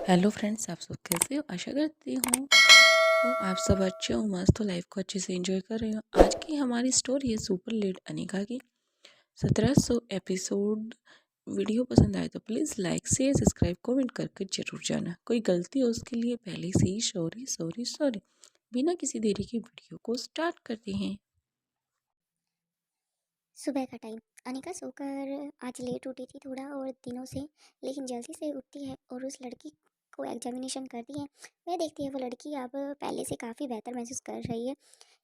Hello friends, आप सब कैसे हो? आशा करती हूँ आप सब अच्छे हो, मस्त हो, लाइफ को अच्छे से एंजॉय कर रहे हो। आज की हमारी स्टोरी है सुपर लीड अनिका की 1700 एपिसोड। वीडियो पसंद आए तो please like share subscribe comment करके जरूर जाना। कोई गलती हो उसके लिए पहले से ही सॉरी सॉरी सॉरी। बिना किसी देरी के वीडियो को स्टार्ट करते हैं। सुबह का टाइम। अनिका सोकर आज लेट उठी थी थोड़ा और दिनों से, लेकिन जल्दी से उठती है और उस लड़की को एग्जामिनेशन करती है। वह देखती है वो लड़की अब पहले से काफ़ी बेहतर महसूस कर रही है,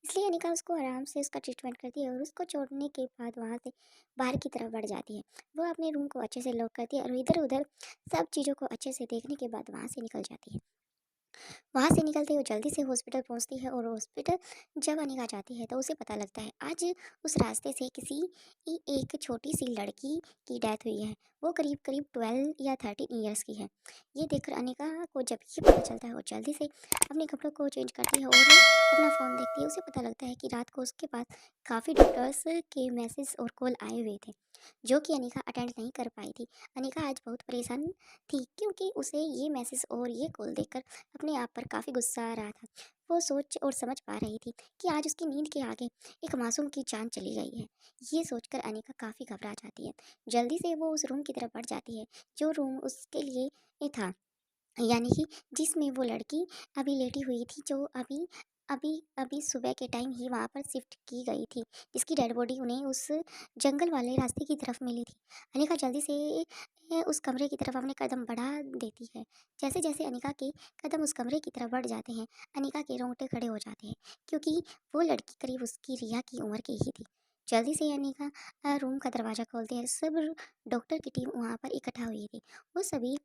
इसलिए अनिका उसको आराम से उसका ट्रीटमेंट करती है और उसको छोड़ने के बाद वहाँ से बाहर की तरफ बढ़ जाती है। वो अपने रूम को अच्छे से लॉक करती है और इधर उधर सब चीज़ों को अच्छे से देखने के बाद वहाँ से निकल जाती है। वहाँ से निकलते हुए जल्दी से हॉस्पिटल पहुँचती है और हॉस्पिटल जब अनिका जाती है तो उसे पता लगता है आज उस रास्ते से एक छोटी सी लड़की की डेथ हुई है। वो करीब करीब 12 या 13 ईयर्स की है। ये देखकर अनिका को जब ये पता चलता है वो जल्दी से अपने कपड़ों को चेंज करती है और अपना फ़ोन देखती है। उसे पता लगता है कि रात को उसके पास काफ़ी डॉक्टर्स के मैसेज और कॉल आए हुए थे, जो कि अनिका अटेंड नहीं कर पाई थी। अनिका आज बहुत परेशान थी क्योंकि उसे ये मैसेज और ये कॉल देखकर अपने आप पर काफ़ी गुस्सा आ रहा था। वो सोच और समझ पा रही थी कि आज उसकी नींद के आगे एक मासूम की जान चली गई है। ये सोचकर अनिका काफ़ी घबरा जाती है। जल्दी से वो उस रूम की तरफ बढ़ जाती है जो रूम उसके लिए था, यानी कि जिसमें वो लड़की अभी लेटी हुई थी, जो अभी अभी अभी सुबह के टाइम ही वहाँ पर शिफ्ट की गई थी, जिसकी डेड बॉडी उन्हें उस जंगल वाले रास्ते की तरफ मिली थी। अनिका जल्दी से उस कमरे की तरफ अपने कदम बढ़ा देती है। जैसे जैसे अनिका के कदम उस कमरे की तरफ बढ़ जाते हैं, अनिका के रोंगटे खड़े हो जाते हैं क्योंकि वो लड़की करीब उसकी रिया की उम्र की ही थी। जल्दी से अनिका रूम का दरवाज़ा खोलती है। सब डॉक्टर की टीम वहाँ पर इकट्ठा हुई थी। वो सभी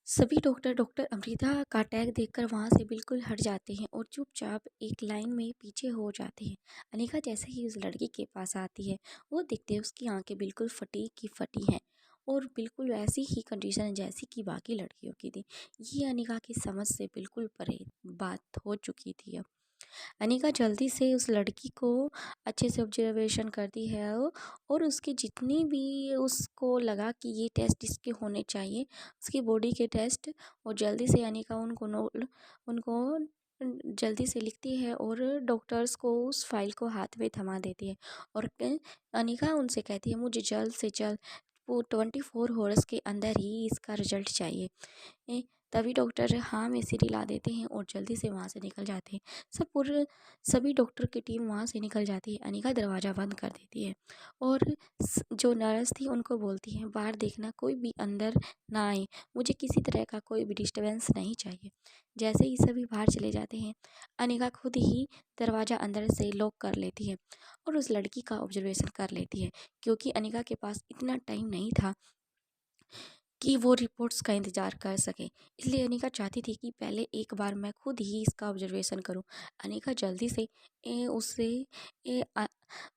सभी डॉक्टर डॉक्टर अमृता का टैग देखकर वहां से बिल्कुल हट जाते हैं और चुपचाप एक लाइन में पीछे हो जाते हैं। अनिका जैसे ही उस लड़की के पास आती है, वो दिखते हैं उसकी आंखें बिल्कुल फटी की फटी हैं और बिल्कुल वैसी ही कंडीशन है जैसी कि बाकी लड़कियों की थी। ये अनिका की समझ से बिल्कुल परे बात हो चुकी थी। अब अनिका जल्दी से उस लड़की को अच्छे से ऑब्जर्वेशन करती है और उसकी जितनी भी उसको लगा कि ये टेस्ट इसके होने चाहिए, उसकी बॉडी के टेस्ट, और जल्दी से अनिका उनको जल्दी से लिखती है और डॉक्टर्स को उस फाइल को हाथ में थमा देती है। और अनिका उनसे कहती है मुझे जल्द से जल्द वो 24 आवर्स के अंदर ही इसका रिजल्ट चाहिए। ए, तभी डॉक्टर हाँ में सिर हिला देते हैं और जल्दी से वहाँ से निकल जाते हैं। सभी डॉक्टर की टीम वहाँ से निकल जाती है। अनिका दरवाज़ा बंद कर देती है और जो नर्स थी उनको बोलती है बाहर देखना, कोई भी अंदर ना आए, मुझे किसी तरह का कोई भी डिस्टर्बेंस नहीं चाहिए। जैसे ही सभी बाहर चले जाते हैं, अनिका खुद ही दरवाज़ा अंदर से लॉक कर लेती है और उस लड़की का ऑब्जर्वेशन कर लेती है, क्योंकि अनिका के पास इतना टाइम नहीं था कि वो रिपोर्ट्स का इंतज़ार कर सके। इसलिए अनिका चाहती थी कि पहले एक बार मैं खुद ही इसका ऑब्जर्वेशन करूं। अनिका जल्दी से उसे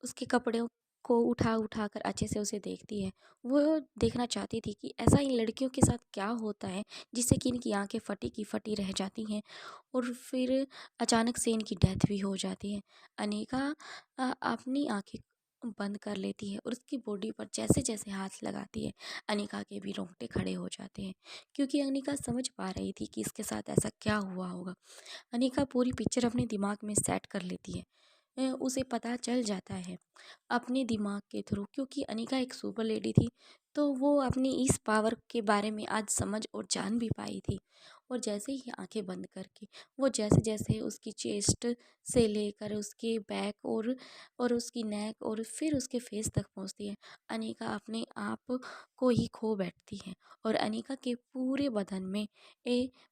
उसके कपड़ों को उठा उठा कर अच्छे से उसे देखती है। वो देखना चाहती थी कि ऐसा इन लड़कियों के साथ क्या होता है जिससे कि इनकी आंखें फटी की फटी रह जाती हैं और फिर अचानक से इनकी डेथ भी हो जाती है। अनिका अपनी आंखें बंद कर लेती है और उसकी बॉडी पर जैसे जैसे हाथ लगाती है, अनिका के भी रोंगटे खड़े हो जाते हैं, क्योंकि अनिका समझ पा रही थी कि इसके साथ ऐसा क्या हुआ होगा। अनिका पूरी पिक्चर अपने दिमाग में सेट कर लेती है। उसे पता चल जाता है अपने दिमाग के थ्रू, क्योंकि अनिका एक सुपर लेडी थी, तो वो अपनी इस पावर के बारे में आज समझ और जान भी पाई थी। और जैसे ही आंखें बंद करके वो जैसे जैसे उसकी चेस्ट से लेकर उसके बैक और उसकी नेक और फिर उसके फेस तक पहुंचती है, अनिका अपने आप को ही खो बैठती है और अनिका के पूरे बदन में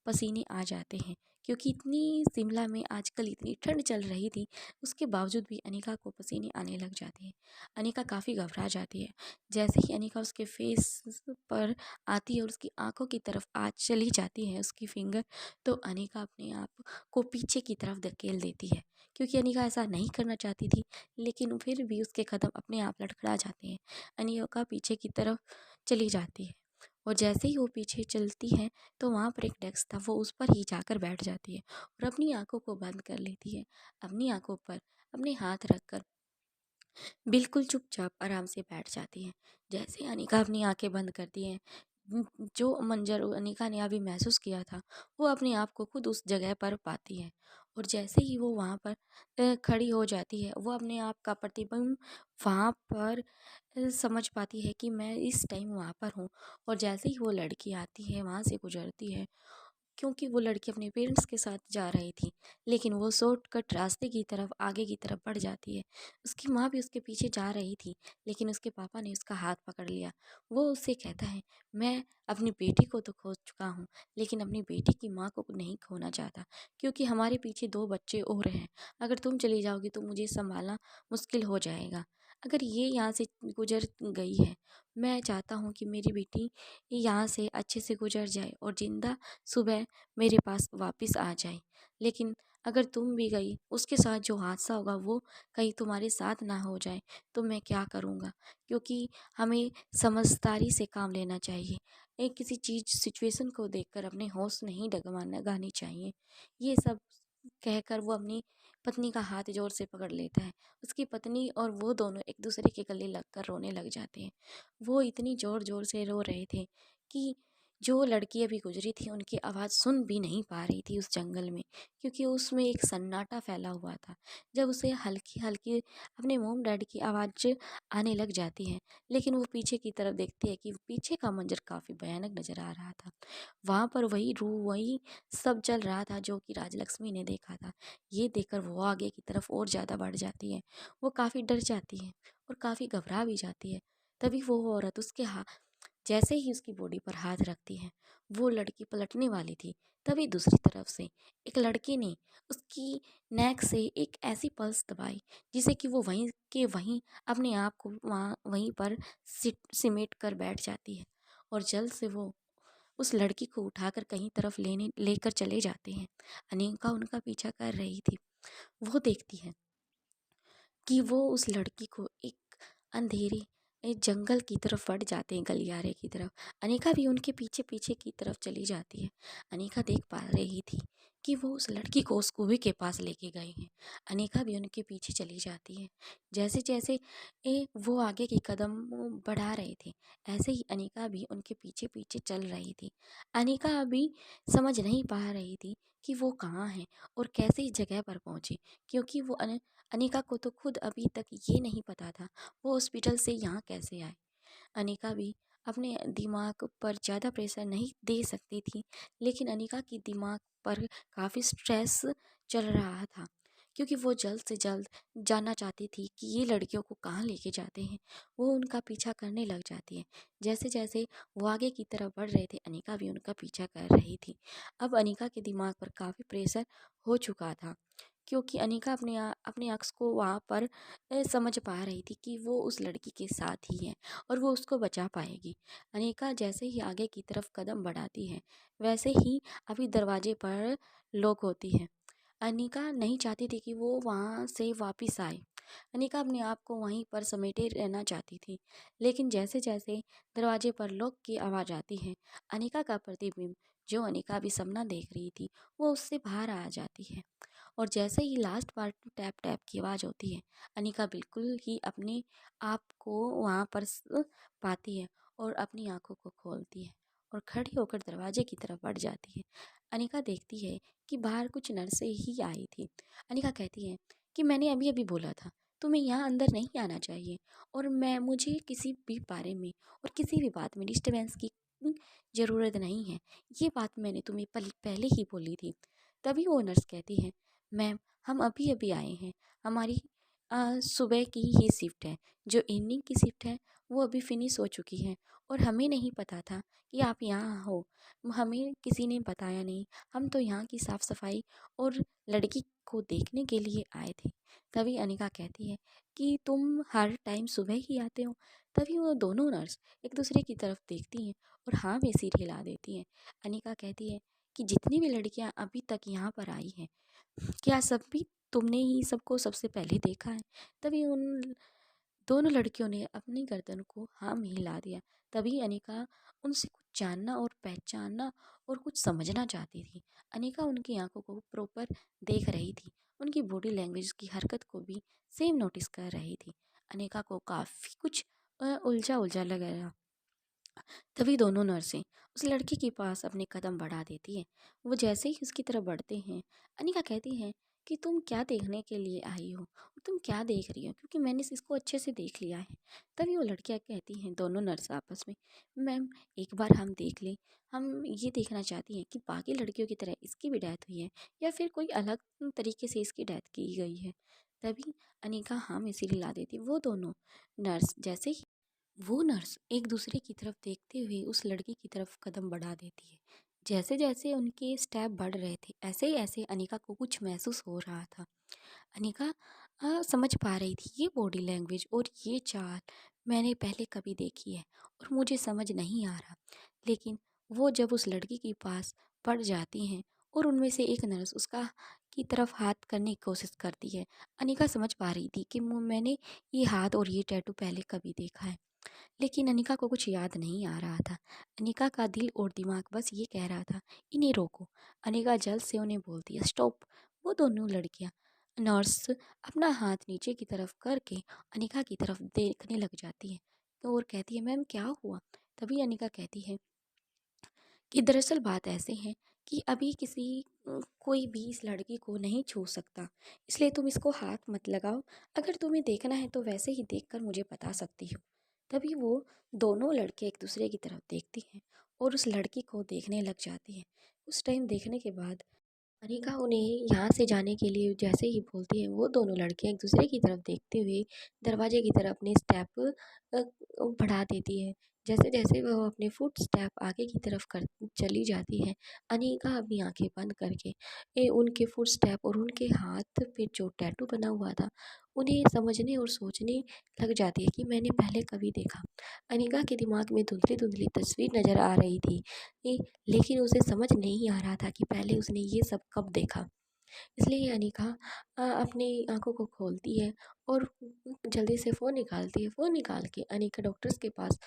पसीने आ जाते हैं, क्योंकि इतनी शिमला में आजकल इतनी ठंड चल रही थी, उसके बावजूद भी अनिका को पसीने आने लग जाते हैं। अनिका काफ़ी घबरा जाती है। जैसे ही अनिका उसके फेस पर आती है और उसकी आंखों की तरफ आज चली जाती है उसकी फिंगर, तो अनिका अपने आप को पीछे की तरफ धकेल देती है, क्योंकि अनिका ऐसा नहीं करना चाहती थी, लेकिन फिर भी उसके कदम अपने आप लड़खड़ा जाते हैं। अनिका पीछे की तरफ चली जाती है और जैसे ही वो पीछे चलती है तो वहाँ पर एक डेस्क था, वो उस पर ही जाकर बैठ जाती है और अपनी आंखों को बंद कर लेती है। अपनी आंखों पर अपने हाथ रखकर बिल्कुल चुपचाप आराम से बैठ जाती हैं। जैसे अनिका अपनी आँखें बंद करती है, जो मंज़र अनिका ने अभी महसूस किया था, वो अपने आप को खुद उस जगह पर पाती है। और जैसे ही वो वहाँ पर खड़ी हो जाती है, वो अपने आप का प्रतिबिंब वहाँ पर समझ पाती है कि मैं इस टाइम वहाँ पर हूँ। और जैसे ही वो लड़की आती है, वहाँ से गुज़रती है, क्योंकि वो लड़की अपने पेरेंट्स के साथ जा रही थी, लेकिन वो शॉर्टकट रास्ते की तरफ आगे की तरफ बढ़ जाती है। उसकी माँ भी उसके पीछे जा रही थी, लेकिन उसके पापा ने उसका हाथ पकड़ लिया। वो उससे कहता है, मैं अपनी बेटी को तो खो चुका हूँ, लेकिन अपनी बेटी की माँ को नहीं खोना चाहता, क्योंकि हमारे पीछे 2 बच्चे और हैं। अगर तुम चली जाओगी तो मुझे सँभालना मुश्किल हो जाएगा। अगर ये यहाँ से गुज़र गई है, मैं चाहता हूँ कि मेरी बेटी यहाँ से अच्छे से गुज़र जाए और ज़िंदा सुबह मेरे पास वापस आ जाए। लेकिन अगर तुम भी गई, उसके साथ जो हादसा होगा वो कहीं तुम्हारे साथ ना हो जाए, तो मैं क्या करूँगा? क्योंकि हमें समझदारी से काम लेना चाहिए। एक किसी चीज़ सिचुएशन को देखकर अपने होश नहीं डगमगाने गाने चाहिए। ये सब कहकर वो अपनी पत्नी का हाथ ज़ोर से पकड़ लेता है। उसकी पत्नी और वो दोनों एक दूसरे के गले लगकर रोने लग जाते हैं। वो इतनी ज़ोर-ज़ोर से रो रहे थे कि जो लड़की अभी गुजरी थी उनकी आवाज़ सुन भी नहीं पा रही थी उस जंगल में, क्योंकि उसमें एक सन्नाटा फैला हुआ था। जब उसे हल्की-हल्की अपने मॉम-डैड की आवाज़ आने लग जाती है, लेकिन वो पीछे की तरफ देखती है कि पीछे का मंज़र काफ़ी भयानक नज़र आ रहा था। वहाँ पर वही सब चल रहा था जो कि राजलक्ष्मी ने देखा था। ये देखकर वो आगे की तरफ और ज़्यादा बढ़ जाती है। वो काफ़ी डर जाती है और काफ़ी घबरा भी जाती है। तभी वो औरत उसके जैसे ही उसकी बॉडी पर हाथ रखती है, वो लड़की पलटने वाली थी। तभी दूसरी तरफ से एक लड़के ने उसकी नेक से एक ऐसी पल्स दबाई, जिससे कि वो वहीं के वहीं अपने आप को वहाँ वहीं पर सिमेट कर बैठ जाती है। और जल्द से वो उस लड़की को उठाकर कहीं तरफ लेने लेकर चले जाते हैं। अनिका उनका पीछा कर रही थी। वो देखती है कि वो उस लड़की को एक अंधेरे जंगल की तरफ बढ़ जाते हैं, गलियारे की तरफ। अनिका भी उनके पीछे पीछे की तरफ चली जाती है। अनिका देख पा रही थी कि वो उस लड़की को उस कुएं के पास लेके गए हैं। अनिका भी उनके पीछे चली जाती है। जैसे जैसे वो आगे के कदम बढ़ा रहे थे, ऐसे ही अनिका भी उनके पीछे पीछे चल रही थी। अनिका अभी समझ नहीं पा रही थी कि वो कहाँ है और कैसे इस जगह पर पहुंची, क्योंकि वो अनिका को तो खुद अभी तक ये नहीं पता था वो हॉस्पिटल से यहाँ कैसे आए। अनिका भी अपने दिमाग पर ज़्यादा प्रेशर नहीं दे सकती थी, लेकिन अनिका की दिमाग पर काफ़ी स्ट्रेस चल रहा था, क्योंकि वो जल्द से जल्द जानना चाहती थी कि ये लड़कियों को कहाँ लेके जाते हैं। वो उनका पीछा करने लग जाती है। जैसे जैसे वो आगे की तरफ बढ़ रहे थे, अनिका भी उनका पीछा कर रही थी। अब अनिका के दिमाग पर काफ़ी प्रेशर हो चुका था, क्योंकि अनिका अपने अक्स को वहाँ पर समझ पा रही थी कि वो उस लड़की के साथ ही है और वो उसको बचा पाएगी। अनिका जैसे ही आगे की तरफ कदम बढ़ाती है, वैसे ही अभी दरवाजे पर लॉक होती है। अनिका नहीं चाहती थी कि वो वहाँ से वापस आए। अनिका अपने आप को वहीं पर समेटे रहना चाहती थी, लेकिन जैसे जैसे दरवाजे पर लॉक की आवाज़ आती है, अनिका का प्रतिबिंब, जो अनिका भी सपना देख रही थी, वो उससे बाहर आ जाती है। और जैसे ही लास्ट पार्ट टैप टैप की आवाज़ होती है, अनिका बिल्कुल ही अपने आप को वहाँ पर पाती है और अपनी आंखों को खोलती है और खड़ी होकर दरवाजे की तरफ बढ़ जाती है। अनिका देखती है कि बाहर कुछ नर्सें ही आई थी। अनिका कहती है कि मैंने अभी अभी बोला था तुम्हें यहाँ अंदर नहीं आना चाहिए, और मुझे किसी भी बारे में और किसी भी बात में डिस्टर्बेंस की ज़रूरत नहीं है। ये बात मैंने तुम्हें पहले ही बोली थी। तभी वो नर्स कहती है, मैम हम अभी अभी आए हैं, हमारी सुबह की ही शिफ्ट है, जो इवनिंग की शिफ्ट है वो अभी फिनिश हो चुकी है, और हमें नहीं पता था कि आप यहाँ हो। हमें किसी ने बताया नहीं, हम तो यहाँ की साफ़ सफाई और लड़की को देखने के लिए आए थे। तभी अनिका कहती है कि तुम हर टाइम सुबह ही आते हो। तभी वो दोनों नर्स एक दूसरे की तरफ देखती हैं और हाँ में सिर हिला देती हैं। अनिका कहती है कि जितनी भी लड़कियां अभी तक यहाँ पर आई हैं, क्या सब भी तुमने ही सबको सबसे पहले देखा है? तभी उन दोनों लड़कियों ने अपनी गर्दन को हाँ में हिला दिया। तभी अनिका उनसे कुछ जानना और पहचानना और कुछ समझना चाहती थी। अनिका उनकी आंखों को प्रॉपर देख रही थी, उनकी बॉडी लैंग्वेज की हरकत को भी सेम नोटिस कर रही थी। अनिका को काफ़ी कुछ उलझा-उलझा लग रहा। तभी दोनों नर्सें उस लड़के के पास अपने कदम बढ़ा देती हैं। वो जैसे ही उसकी तरफ बढ़ते हैं, अनिका कहती है कि तुम क्या देखने के लिए आई हो? तुम क्या देख रही हो? क्योंकि मैंने इसको अच्छे से देख लिया है। तभी वो लड़कियाँ कहती हैं, दोनों नर्स आपस में, मैम एक बार हम देख लें। हम ये देखना चाहती हैं कि बाकी लड़कियों की तरह इसकी भी डेथ हुई है या फिर कोई अलग तरीके से इसकी डेथ की गई है। तभी अनिका हाँ में सिर हिला देती। वो दोनों नर्स जैसे ही वो नर्स एक दूसरे की तरफ देखते हुए उस लड़की की तरफ कदम बढ़ा देती है। जैसे जैसे उनके स्टेप बढ़ रहे थे, ऐसे ही ऐसे अनिका को कुछ महसूस हो रहा था। अनिका समझ पा रही थी ये बॉडी लैंग्वेज और ये चाल मैंने पहले कभी देखी है और मुझे समझ नहीं आ रहा। लेकिन वो जब उस लड़की के पास पड़ जाती हैं और उनमें से एक नर्स उसका की तरफ हाथ करने की कोशिश करती है, अनिका समझ पा रही थी कि मैंने ये हाथ और ये टैटू पहले कभी देखा है। लेकिन अनिका को कुछ याद नहीं आ रहा था। अनिका का दिल और दिमाग बस ये कह रहा था, इन्हें रोको। अनिका जल्द से उन्हें बोलती है, स्टॉप। वो दोनों लड़कियां नर्स अपना हाथ नीचे की तरफ करके अनिका की तरफ देखने लग जाती है तो और कहती है, मैम क्या हुआ? तभी अनिका कहती है कि दरअसल बात ऐसे है कि अभी कोई भी इस लड़की को नहीं छू सकता, इसलिए तुम इसको हाथ मत लगाओ। अगर तुम्हें देखना है तो वैसे ही देखकर मुझे बता सकती हो। तभी वो दोनों लड़के एक दूसरे की तरफ देखती हैं और उस लड़की को देखने लग जाती हैं। उस टाइम देखने के बाद अनिका उन्हें यहाँ से जाने के लिए जैसे ही बोलती है, वो दोनों लड़कियाँ एक दूसरे की तरफ देखते हुए दरवाजे की तरफ अपने स्टेप बढ़ा देती है। जैसे जैसे वह अपने फुट स्टेप आगे की तरफ कर चली जाती है, अनिका अपनी आंखें बंद करके उनके फुट स्टेप और उनके हाथ पे जो टैटू बना हुआ था उन्हें समझने और सोचने लग जाती है कि मैंने पहले कभी देखा। अनिका के दिमाग में धुंधली धुंधली तस्वीर नजर आ रही थी, लेकिन उसे समझ नहीं आ रहा था कि पहले उसने ये सब कब देखा। इसलिए अनिका अपनी आँखों को खोलती है और जल्दी से फ़ोन निकालती है। फ़ोन निकाल के अनिका डॉक्टर्स के पास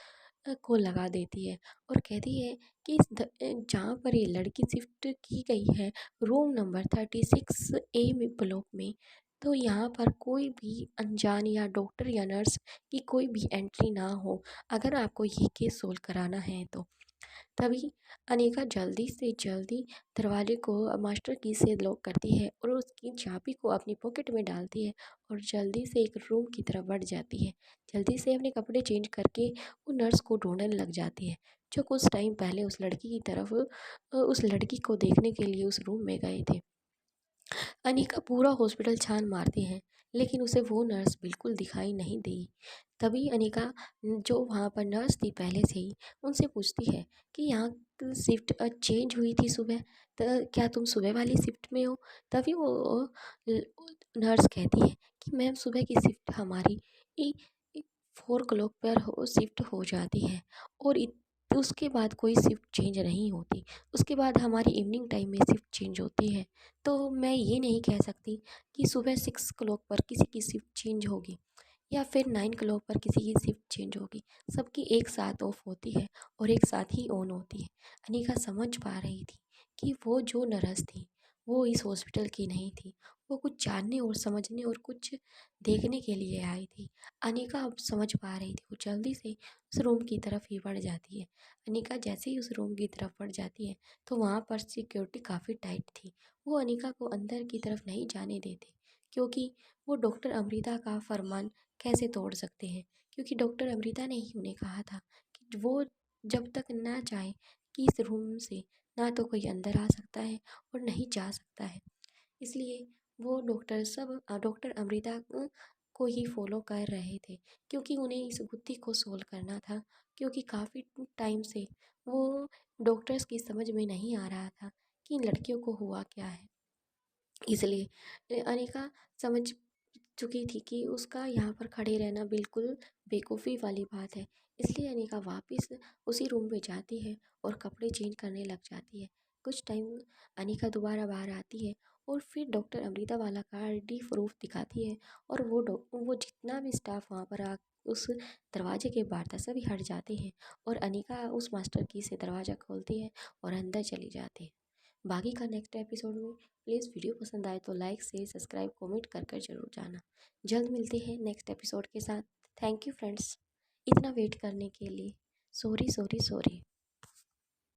कॉल लगा देती है और कहती है कि जहाँ पर ये लड़की शिफ्ट की गई है, रूम नंबर 36A में ब्लॉक में, तो यहाँ पर कोई भी अनजान या डॉक्टर या नर्स की कोई भी एंट्री ना हो, अगर आपको ये केस सोल्व कराना है तो। तभी अनिका जल्दी से जल्दी दरवाजे को मास्टर की से लॉक करती है और उसकी चाबी को अपनी पॉकेट में डालती है और जल्दी से एक रूम की तरफ बढ़ जाती है। जल्दी से अपने कपड़े चेंज करके वो नर्स को ढूंढने लग जाती है जो कुछ टाइम पहले उस लड़की की तरफ उस लड़की को देखने के लिए उस रूम में गए थे। अनिका पूरा हॉस्पिटल छान मारती है लेकिन उसे वो नर्स बिल्कुल दिखाई नहीं दी। तभी अनिका जो वहाँ पर नर्स थी पहले से ही, उनसे पूछती है कि यहाँ की शिफ्ट चेंज हुई थी सुबह, तो क्या तुम सुबह वाली शिफ्ट में हो? तभी वो नर्स कहती है कि मैम सुबह की शिफ्ट हमारी 4 o'clock पर शिफ्ट हो जाती है और उसके बाद कोई शिफ्ट चेंज नहीं होती। उसके बाद हमारी इवनिंग टाइम में शिफ्ट चेंज होती है। तो मैं ये नहीं कह सकती कि सुबह 6 o'clock पर किसी की शिफ्ट चेंज होगी या फिर 9 o'clock पर किसी की शिफ्ट चेंज होगी। सबकी एक साथ ऑफ होती है और एक साथ ही ऑन होती है। अनिका समझ पा रही थी कि वो जो नर्स थी वो इस हॉस्पिटल की नहीं थी। वो कुछ जानने और समझने और कुछ देखने के लिए आई थी। अनिका अब समझ पा रही थी। वो जल्दी से उस रूम की तरफ ही बढ़ जाती है। अनिका जैसे ही उस रूम की तरफ बढ़ जाती है तो वहाँ पर सिक्योरिटी काफ़ी टाइट थी। वो अनिका को अंदर की तरफ नहीं जाने देते क्योंकि वो डॉक्टर अमृता का फरमान कैसे तोड़ सकते हैं, क्योंकि डॉक्टर अमृता ने ही उन्हें कहा था कि वो जब तक ना चाहे कि इस रूम से ना तो कोई अंदर आ सकता है और नहीं जा सकता है। इसलिए वो डॉक्टर अमृता को ही फॉलो कर रहे थे क्योंकि उन्हें इस गुत्थी को सोल्व करना था, क्योंकि काफ़ी टाइम से वो डॉक्टर्स की समझ में नहीं आ रहा था कि इन लड़कियों को हुआ क्या है। इसलिए अनिका समझ चुकी थी कि उसका यहाँ पर खड़े रहना बिल्कुल बेवकूफ़ी वाली बात है। इसलिए अनिका वापस उसी रूम में जाती है और कपड़े चेंज करने लग जाती है। कुछ टाइम अनिका दोबारा बाहर आती है और फिर डॉक्टर अमृता वाला का आईडी प्रूफ दिखाती है और वो जितना भी स्टाफ वहाँ पर उस दरवाजे के बाहर था सभी हट जाते हैं और अनिका उस मास्टर की से दरवाज़ा खोलती है और अंदर चली जाती है। बाकी का नेक्स्ट एपिसोड में। प्लीज़ वीडियो पसंद आए तो लाइक शेयर सब्सक्राइब कमेंट कर कर जरूर जाना। जल्द मिलते हैं नेक्स्ट एपिसोड के साथ। थैंक यू फ्रेंड्स, इतना वेट करने के लिए। Sorry sorry sorry.